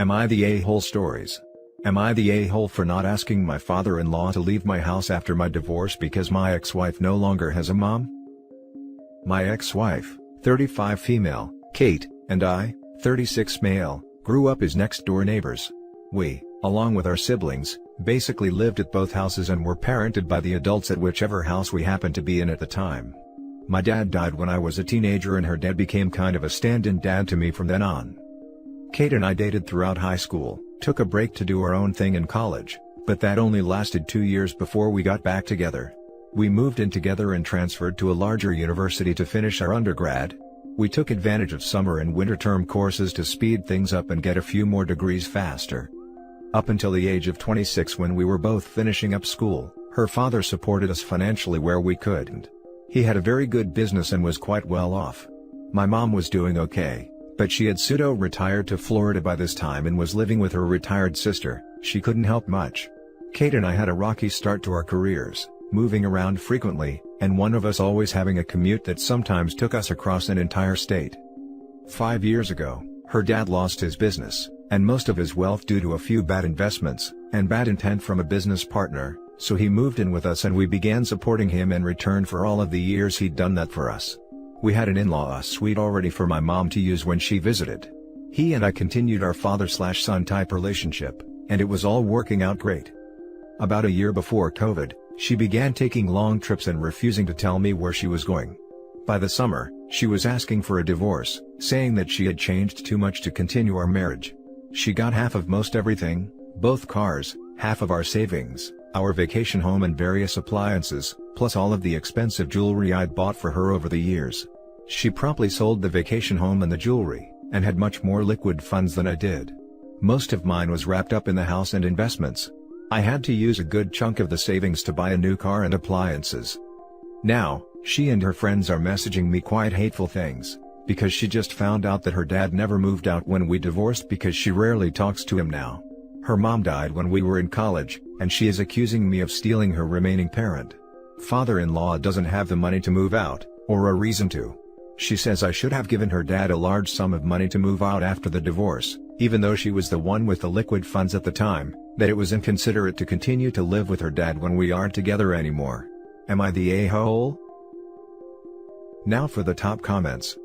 Am I the a-hole stories? Am I the a-hole for not asking my father-in-law to leave my house after my divorce because my ex-wife no longer has a mom? My ex-wife, 35 female, Kate, and I, 36 male, grew up as next-door neighbors. We, along with our siblings, basically lived at both houses and were parented by the adults at whichever house we happened to be in at the time. My dad died when I was a teenager and her dad became kind of a stand-in dad to me from then on. Kate and I dated throughout high school, took a break to do our own thing in college, but that only lasted 2 years before we got back together. We moved in together and transferred to a larger university to finish our undergrad. We took advantage of summer and winter term courses to speed things up and get a few more degrees faster. Up until the age of 26, when we were both finishing up school, her father supported us financially where we couldn't. He had a very good business and was quite well off. My mom was doing okay, but she had pseudo-retired to Florida by this time and was living with her retired sister. She couldn't help much. Kate and I had a rocky start to our careers, moving around frequently, and one of us always having a commute that sometimes took us across an entire state. 5 years ago, her dad lost his business, and most of his wealth due to a few bad investments, and bad intent from a business partner, so he moved in with us and we began supporting him in return for all of the years he'd done that for us. We had an in-law suite already for my mom to use when she visited. He and I continued our father-slash-son type relationship, and it was all working out great. About a year before COVID, she began taking long trips and refusing to tell me where she was going. By the summer, she was asking for a divorce, saying that she had changed too much to continue our marriage. She got half of most everything, both cars, half of our savings, our vacation home and various appliances, plus all of the expensive jewelry I'd bought for her over the years. She promptly sold the vacation home and the jewelry, and had much more liquid funds than I did. Most of mine was wrapped up in the house and investments. I had to use a good chunk of the savings to buy a new car and appliances. Now, she and her friends are messaging me quite hateful things, because she just found out that her dad never moved out when we divorced because she rarely talks to him now. Her mom died when we were in college, and she is accusing me of stealing her remaining parent. Father-in-law doesn't have the money to move out, or a reason to. She says I should have given her dad a large sum of money to move out after the divorce, even though she was the one with the liquid funds at the time, that it was inconsiderate to continue to live with her dad when we aren't together anymore. Am I the a-hole? Now for the top comments.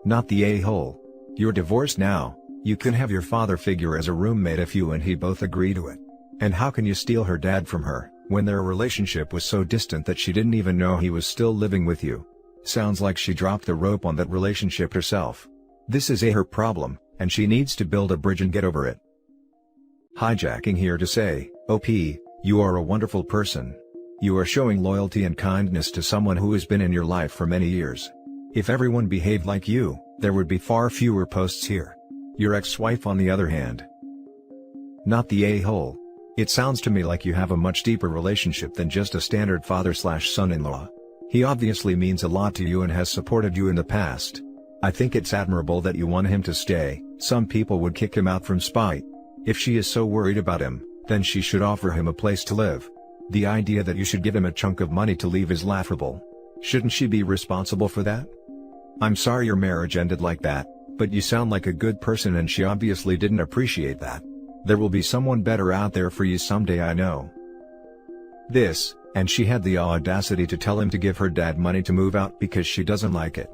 Not the a-hole. You're divorced now, you can have your father figure as a roommate if you and he both agree to it. And how can you steal her dad from her, when their relationship was so distant that she didn't even know he was still living with you? Sounds like she dropped the rope on that relationship herself. This is her problem, and she needs to build a bridge and get over it. Hijacking here to say, OP, you are a wonderful person. You are showing loyalty and kindness to someone who has been in your life for many years. If everyone behaved like you, there would be far fewer posts here. Your ex-wife on the other hand. Not the a-hole. It sounds to me like you have a much deeper relationship than just a standard father-slash-son-in-law. He obviously means a lot to you and has supported you in the past. I think it's admirable that you want him to stay. Some people would kick him out from spite. If she is so worried about him, then she should offer him a place to live. The idea that you should give him a chunk of money to leave is laughable. Shouldn't she be responsible for that? I'm sorry your marriage ended like that, but you sound like a good person and she obviously didn't appreciate that. There will be someone better out there for you someday, I know. This, and she had the audacity to tell him to give her dad money to move out because she doesn't like it.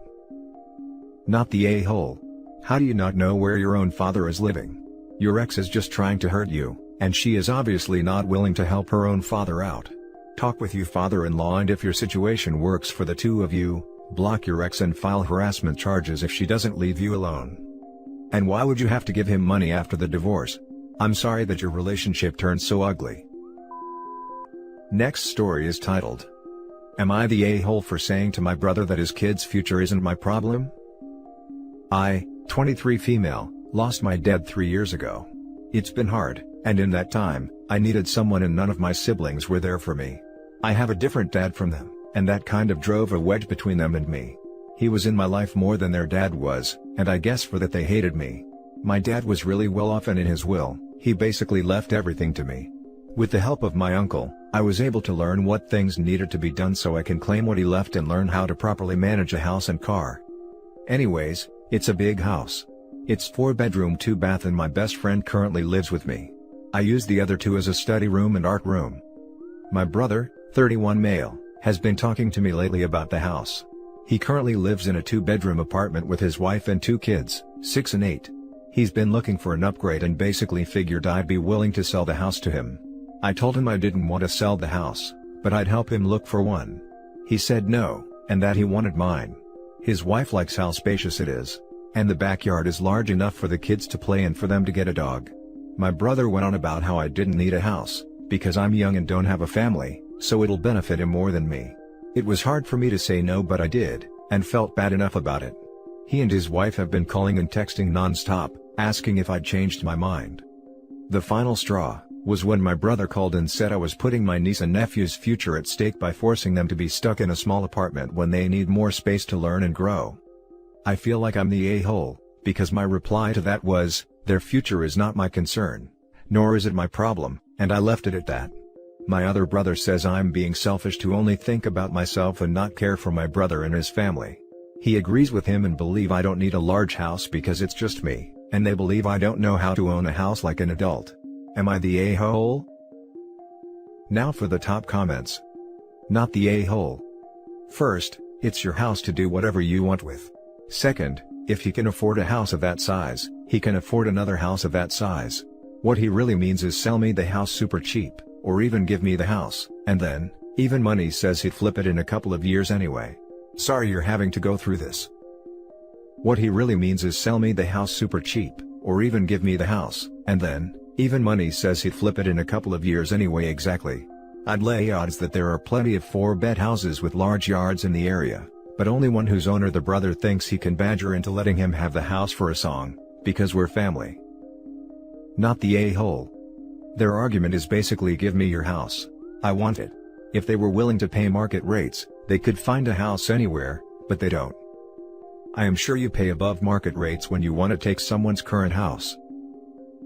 Not the a-hole. How do you not know where your own father is living? Your ex is just trying to hurt you, and she is obviously not willing to help her own father out. Talk with your father-in-law, and if your situation works for the two of you, block your ex and file harassment charges if she doesn't leave you alone. And why would you have to give him money after the divorce? I'm sorry that your relationship turned so ugly. Next story is titled, Am I the a-hole for saying to my brother that his kid's future isn't my problem? I, 23 female, lost my dad 3 years ago. It's been hard, and in that time, I needed someone and none of my siblings were there for me. I have a different dad from them, and that kind of drove a wedge between them and me. He was in my life more than their dad was, and I guess for that they hated me. My dad was really well off, and in his will, he basically left everything to me. With the help of my uncle, I was able to learn what things needed to be done so I can claim what he left and learn how to properly manage a house and car. Anyways, it's a big house. It's 4-bedroom 2-bath and my best friend currently lives with me. I use the other 2 as a study room and art room. My brother, 31 male, has been talking to me lately about the house. He currently lives in a 2-bedroom apartment with his wife and 2 kids, 6 and 8. He's been looking for an upgrade and basically figured I'd be willing to sell the house to him. I told him I didn't want to sell the house, but I'd help him look for one. He said no, and that he wanted mine. His wife likes how spacious it is. And the backyard is large enough for the kids to play and for them to get a dog. My brother went on about how I didn't need a house, because I'm young and don't have a family, so it'll benefit him more than me. It was hard for me to say no, but I did, and felt bad enough about it. He and his wife have been calling and texting non-stop, asking if I'd changed my mind. The final straw was when my brother called and said I was putting my niece and nephew's future at stake by forcing them to be stuck in a small apartment when they need more space to learn and grow. I feel like I'm the a-hole, because my reply to that was, their future is not my concern, nor is it my problem, and I left it at that. My other brother says I'm being selfish to only think about myself and not care for my brother and his family. He agrees with him and believe I don't need a large house because it's just me, and they believe I don't know how to own a house like an adult. Am I the a-hole? Now for the top comments. Not the a-hole. First, it's your house to do whatever you want with. Second, if he can afford a house of that size, he can afford another house of that size. What he really means is sell me the house super cheap, or even give me the house, and then, even money says he'd flip it in a couple of years anyway. Sorry you're having to go through this. What he really means is sell me the house super cheap, or even give me the house, and then, even money says he'd flip it in a couple of years anyway. Exactly. I'd lay odds that there are plenty of 4-bed houses with large yards in the area, but only one whose owner the brother thinks he can badger into letting him have the house for a song, because we're family. Not the a-hole. Their argument is basically give me your house. I want it. If they were willing to pay market rates, they could find a house anywhere, but they don't. I am sure you pay above market rates when you want to take someone's current house.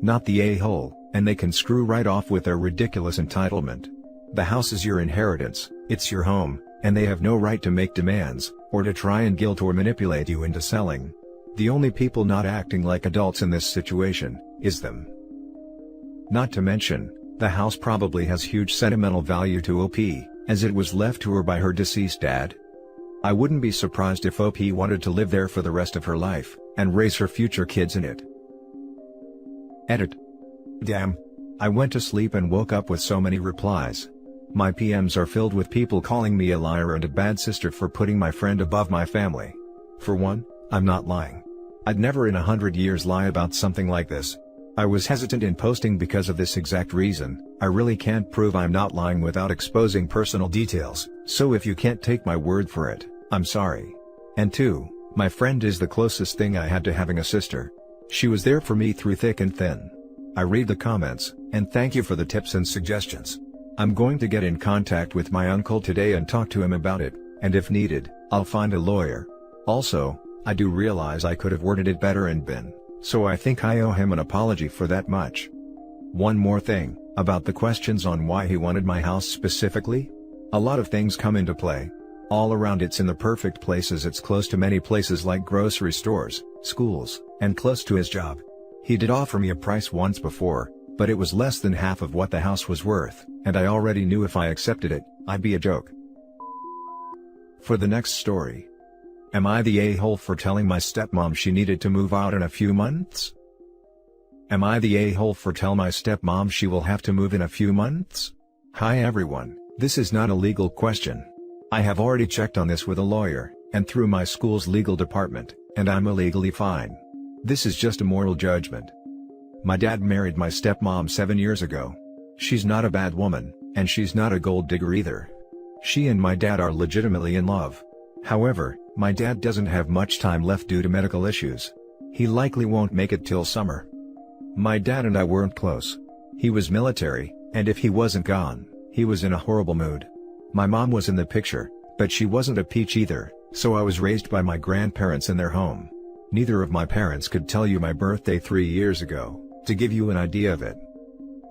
Not the a-hole, and they can screw right off with their ridiculous entitlement. The house is your inheritance, it's your home, and they have no right to make demands, or to try and guilt or manipulate you into selling. The only people not acting like adults in this situation is them. Not to mention, the house probably has huge sentimental value to OP, as it was left to her by her deceased dad. I wouldn't be surprised if OP wanted to live there for the rest of her life, and raise her future kids in it. Edit. Damn. I went to sleep and woke up with so many replies. My PMs are filled with people calling me a liar and a bad sister for putting my friend above my family. For one, I'm not lying. I'd never in 100 years lie about something like this. I was hesitant in posting because of this exact reason. I really can't prove I'm not lying without exposing personal details, so if you can't take my word for it, I'm sorry. And 2, my friend is the closest thing I had to having a sister. She was there for me through thick and thin. I read the comments, and thank you for the tips and suggestions. I'm going to get in contact with my uncle today and talk to him about it, and if needed, I'll find a lawyer. Also, I do realize I could have worded it better and been, so I think I owe him an apology for that much. One more thing, about the questions on why he wanted my house specifically. A lot of things come into play. All around it's in the perfect places, it's close to many places like grocery stores, schools, and close to his job. He did offer me a price once before, but it was less than half of what the house was worth, and I already knew if I accepted it, I'd be a joke. For the next story. Am I the a-hole for telling my stepmom she needed to move out in a few months? Am I the a-hole for telling my stepmom she will have to move in a few months? Hi everyone, this is not a legal question. I have already checked on this with a lawyer, and through my school's legal department, and I'm illegally fine. This is just a moral judgment. My dad married my stepmom 7 years ago. She's not a bad woman, and she's not a gold digger either. She and my dad are legitimately in love. However, my dad doesn't have much time left due to medical issues. He likely won't make it till summer. My dad and I weren't close. He was military, and if he wasn't gone, he was in a horrible mood. My mom was in the picture, but she wasn't a peach either, so I was raised by my grandparents in their home. Neither of my parents could tell you my birthday 3 years ago, to give you an idea of it.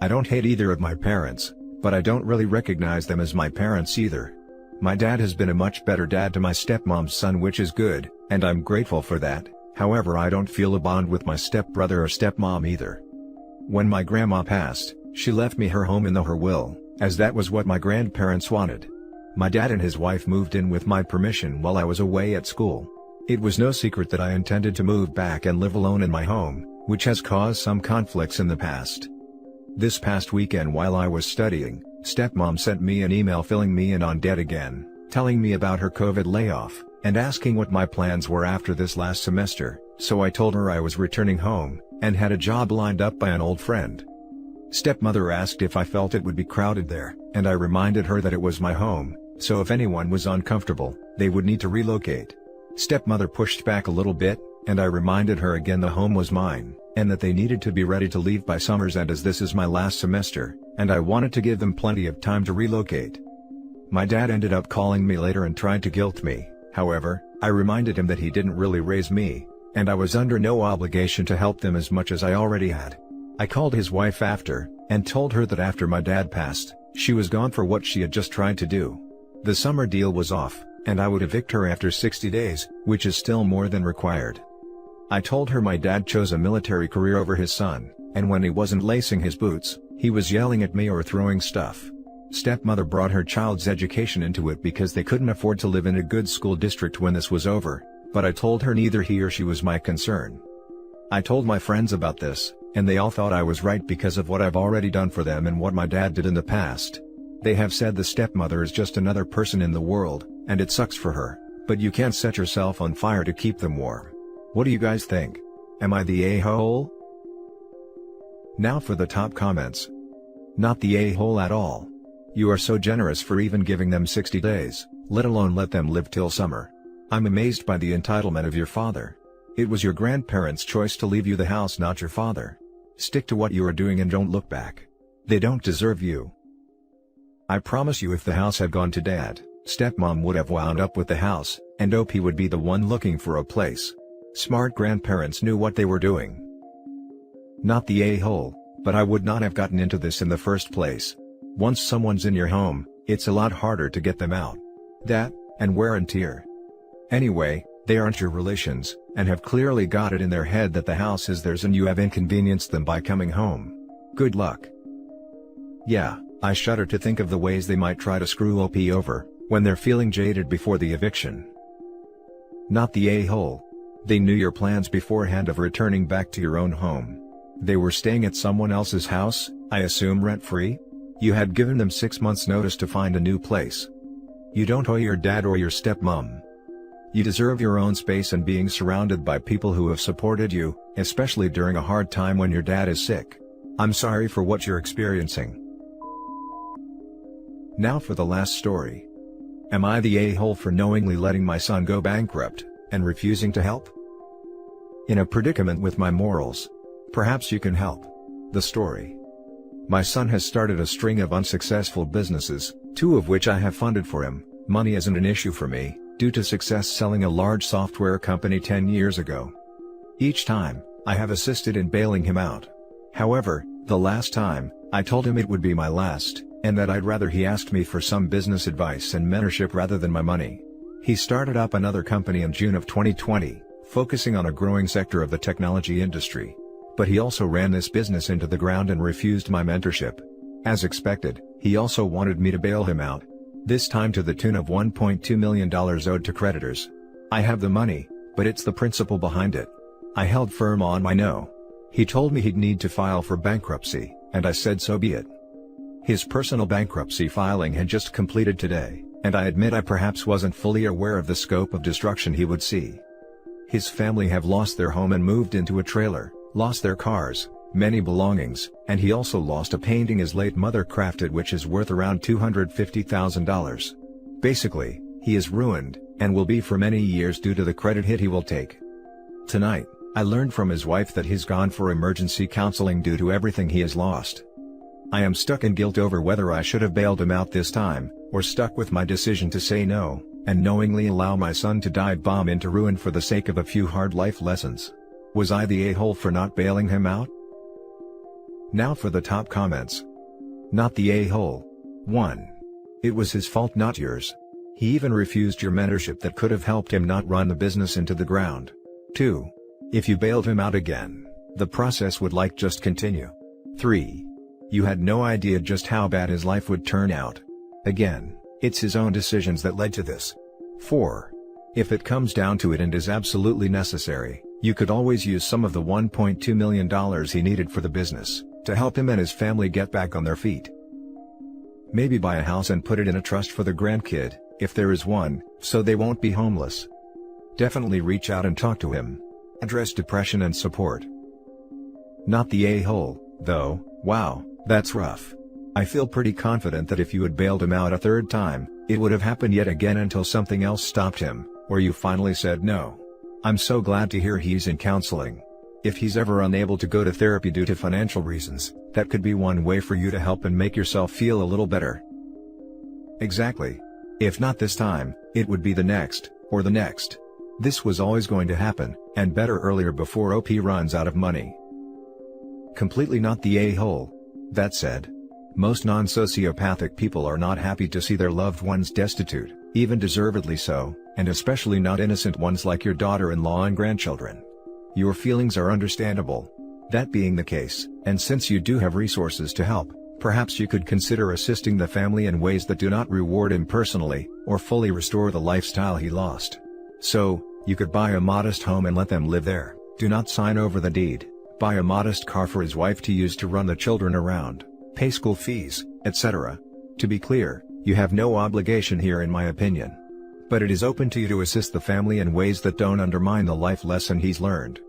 I don't hate either of my parents, but I don't really recognize them as my parents either. My dad has been a much better dad to my stepmom's son, which is good, and I'm grateful for that. However, I don't feel a bond with my stepbrother or stepmom either. When my grandma passed, she left me her home in her will, as that was what my grandparents wanted. My dad and his wife moved in with my permission while I was away at school. It was no secret that I intended to move back and live alone in my home, which has caused some conflicts in the past. This past weekend while I was studying, stepmom sent me an email filling me in on debt again, telling me about her COVID layoff, and asking what my plans were after this last semester, so I told her I was returning home, and had a job lined up by an old friend. Stepmother asked if I felt it would be crowded there, and I reminded her that it was my home, so if anyone was uncomfortable, they would need to relocate. Stepmother pushed back a little bit, and I reminded her again the home was mine, and that they needed to be ready to leave by summer's end as this is my last semester, and I wanted to give them plenty of time to relocate. My dad ended up calling me later and tried to guilt me. However, I reminded him that he didn't really raise me, and I was under no obligation to help them as much as I already had. I called his wife after, and told her that after my dad passed, she was gone for what she had just tried to do. The summer deal was off, and I would evict her after 60 days, which is still more than required. I told her my dad chose a military career over his son, and when he wasn't lacing his boots, he was yelling at me or throwing stuff. Stepmother brought her child's education into it because they couldn't afford to live in a good school district when this was over, but I told her neither he or she was my concern. I told my friends about this, and they all thought I was right because of what I've already done for them and what my dad did in the past. They have said the stepmother is just another person in the world, and it sucks for her, but you can't set yourself on fire to keep them warm. What do you guys think? Am I the a-hole? Now for the top comments. Not the a-hole at all. You are so generous for even giving them 60 days, let alone let them live till summer. I'm amazed by the entitlement of your father. It was your grandparents' choice to leave you the house, not your father. Stick to what you are doing and don't look back. They don't deserve you. I promise you if the house had gone to dad, stepmom would have wound up with the house, and OP would be the one looking for a place. Smart grandparents knew what they were doing. Not the a-hole, but I would not have gotten into this in the first place. Once someone's in your home, it's a lot harder to get them out. That, and wear and tear. Anyway, they aren't your relations, and have clearly got it in their head that the house is theirs and you have inconvenienced them by coming home. Good luck. Yeah, I shudder to think of the ways they might try to screw OP over, when they're feeling jaded before the eviction. Not the a-hole. They knew your plans beforehand of returning back to your own home. They were staying at someone else's house, I assume rent-free? You had given them 6 months' notice to find a new place. You don't owe your dad or your stepmom. You deserve your own space and being surrounded by people who have supported you, especially during a hard time when your dad is sick. I'm sorry for what you're experiencing. Now for the last story. Am I the a-hole for knowingly letting my son go bankrupt, and refusing to help? In a predicament with my morals. Perhaps you can help. The story. My son has started a string of unsuccessful businesses, 2 of which I have funded for him. Money isn't an issue for me, due to success selling a large software company 10 years ago. Each time, I have assisted in bailing him out. However, the last time, I told him it would be my last, and that I'd rather he asked me for some business advice and mentorship rather than my money. He started up another company in June of 2020, focusing on a growing sector of the technology industry. But he also ran this business into the ground and refused my mentorship. As expected, he also wanted me to bail him out. This time to the tune of $1.2 million owed to creditors. I have the money, but it's the principle behind it. I held firm on my no. He told me he'd need to file for bankruptcy, and I said so be it. His personal bankruptcy filing had just completed today, and I admit I perhaps wasn't fully aware of the scope of destruction he would see. His family have lost their home and moved into a trailer, lost their cars, many belongings, and he also lost a painting his late mother crafted which is worth around $250,000. Basically, he is ruined, and will be for many years due to the credit hit he will take. Tonight, I learned from his wife that he's gone for emergency counseling due to everything he has lost. I am stuck in guilt over whether I should have bailed him out this time, or stuck with my decision to say no, and knowingly allow my son to dive bomb into ruin for the sake of a few hard life lessons. Was I the a-hole for not bailing him out? Now for the top comments. Not the a-hole. 1. It was his fault, not yours. He even refused your mentorship that could have helped him not run the business into the ground. 2. If you bailed him out again, the process would just continue. 3. You had no idea just how bad his life would turn out. Again, it's his own decisions that led to this. 4. If it comes down to it and is absolutely necessary, you could always use some of the $1.2 million he needed for the business, to help him and his family get back on their feet. Maybe buy a house and put it in a trust for the grandkid, if there is one, so they won't be homeless. Definitely reach out and talk to him. Address depression and support. Not the a-hole, though. Wow, that's rough. I feel pretty confident that if you had bailed him out a third time, it would have happened yet again until something else stopped him, or you finally said no. I'm so glad to hear he's in counseling. If he's ever unable to go to therapy due to financial reasons, that could be one way for you to help and make yourself feel a little better. Exactly. If not this time, it would be the next, or the next. This was always going to happen, and better earlier before OP runs out of money. Completely not the a-hole. That said, most non-sociopathic people are not happy to see their loved ones destitute, even deservedly so, and especially not innocent ones like your daughter-in-law and grandchildren. Your feelings are understandable. That being the case, and since you do have resources to help, perhaps you could consider assisting the family in ways that do not reward him personally, or fully restore the lifestyle he lost. So, you could buy a modest home and let them live there. Do not sign over the deed. Buy a modest car for his wife to use to run the children around, pay school fees, etc. To be clear, you have no obligation here in my opinion. But it is open to you to assist the family in ways that don't undermine the life lesson he's learned.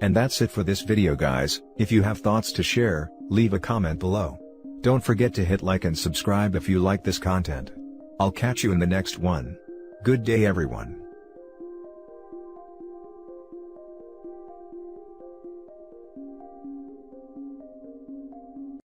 And that's it for this video guys. If you have thoughts to share, leave a comment below. Don't forget to hit like and subscribe if you like this content. I'll catch you in the next one. Good day everyone.